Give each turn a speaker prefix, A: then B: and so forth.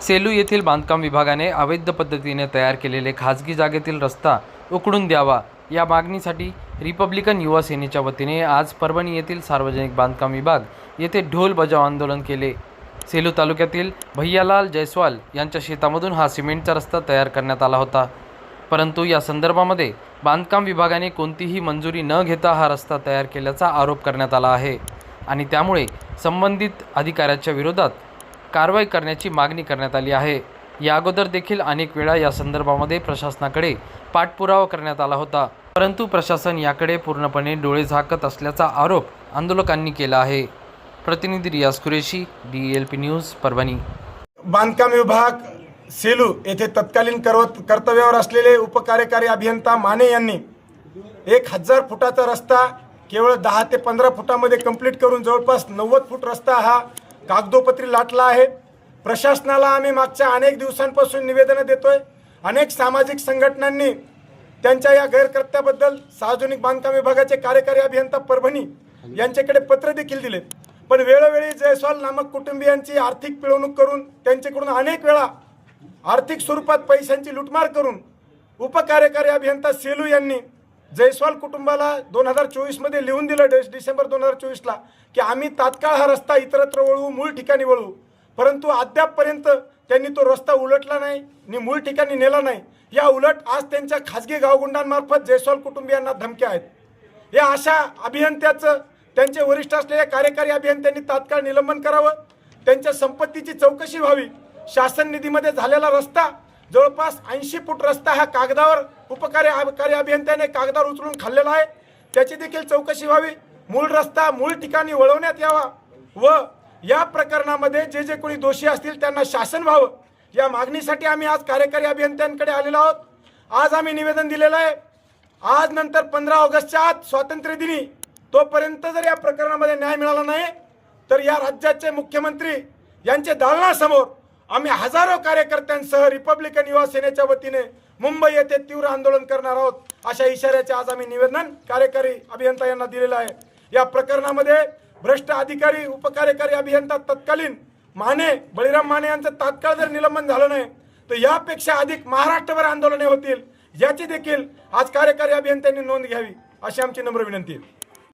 A: सेलू येथील बांधकाम विभागाने अवैध पद्धतीने तयार केलेले खाजगी जागेतील रस्ता उखडून द्यावा या मागणीसाठी रिपब्लिकन युवा सेनेच्या वतीने आज परभणी येथील सार्वजनिक बांधकाम विभाग येथे ढोल बजाव आंदोलन केले। सेलू तालुक्यातील भैयालाल जयस्वाल यांच्या शेतामधून हा सिमेंटचा रस्ता तयार करण्यात आला होता, परंतु या संदर्भामध्ये बांधकाम विभागाने कोणतीही मंजुरी न घेता हा रस्ता तयार केल्याचा आरोप करण्यात आला आहे आणि त्यामुळे संबंधित अधिकाऱ्याच्या विरोधात कारवाई करण्याची मागणी करण्यात आली आहे। या अगोदर देखील अनेक वेळा या संदर्भामध्ये प्रशासनाकडे पाठपुरावा करण्यात आला होता, परंतु प्रशासन याकडे पूर्णपणे डोळे झाकत असल्याचा आरोप आंदोलकांनी केला आहे। प्रतिनिधी रियाज कुरेशी, DLP न्यूज, परभणी।
B: बांधकाम विभाग सेलू येथे तत्कालीन कर्तव्यावर असलेले उपकार्यकारी अभियंता माने यांनी 1000 फुटाचा रस्ता केवळ 10 ते 15 फुटामध्ये कंप्लीट करून जवळपास 90 फूट रस्ता हा कागदोपत्री लाटला आहे। प्रशासनाला आम्ही मागच्या अनेक दिवसांपासून निवेदन देतोय। अनेक सामाजिक संघटनांनी त्यांच्या या गैरकृत्याबद्दल सार्वजनिक बांधकाम विभागाचे कार्यकारी अभियंता परभणी यांच्याकडे पत्र देखील दिले, पण वेळोवेळी जयस्वाल नामक कुटुंबियांची आर्थिक पिळवणूक करून त्यांच्याकडून अनेक वेळा आर्थिक स्वरूपात पैशांची लुटमार करून उपकार्यकारी अभियंता सेलू यांनी जयस्वाल कुटुंबाला 2024 मध्ये लिहून दिलं, डिसेंबर 2024 ला, की आम्ही तात्काळ हा रस्ता इतरत्र वळवू, मूळ ठिकाणी वळवू, परंतु अद्यापपर्यंत त्यांनी तो रस्ता उलटला नाही आणि मूळ ठिकाणी नेला नाही। या उलट आज त्यांच्या खासगी गावगुंडांमार्फत जयस्वाल कुटुंबियांना धमक्या आहेत। या अशा अभियंत्याचं त्यांचे वरिष्ठ असलेल्या कार्यकारी अभियंत्यांनी तात्काळ निलंबन करावं, त्यांच्या संपत्तीची चौकशी व्हावी। शासन निधीमध्ये झालेला रस्ता जवळपास 80 फूट रस्ता हा कागदावर उपकार्यकारी अभियंत्याने कागदावर उचलून खाल्लेला आहे, त्याची देखील चौकशी व्हावी। मूळ रस्ता मूळ ठिकाणी वळवण्यात यावा व या प्रकरणामध्ये जे कोणी दोषी असतील त्यांना शासन व्हावं, या मागणीसाठी आम्ही आज कार्यकारी अभियंत्यांकडे आलेलो आहोत। आज आम्ही निवेदन दिलेलं आहे। आज नंतर 15 ऑगस्टच्या आत स्वातंत्र्य दिनी तोपर्यंत जर या प्रकरणामध्ये न्याय मिळाला नाही तर या राज्याचे मुख्यमंत्री यांचे दालनासमोर आम्ही हजारो कार्यकर्त्यांसह रिपब्लिकन युवा सेनेच्या वतीने मुंबई येथे तीव्र आंदोलन करणार आहोत, अशा इशाऱ्याचे आज आम्ही निवेदन कार्यकारी अभियंता यांना दिलेलं आहे। या प्रकरणामध्ये भ्रष्ट अधिकारी उपकार्यकारी अभियंता तत्कालीन माने बळीराम माने यांचं तात्काळ जर निलंबन झालं नाही तर यापेक्षा अधिक महाराष्ट्रभर आंदोलने होतील, याची देखील आज कार्यकारी अभियंत्यांनी नोंद घ्यावी, अशी आमची नम्र विनंती आहे।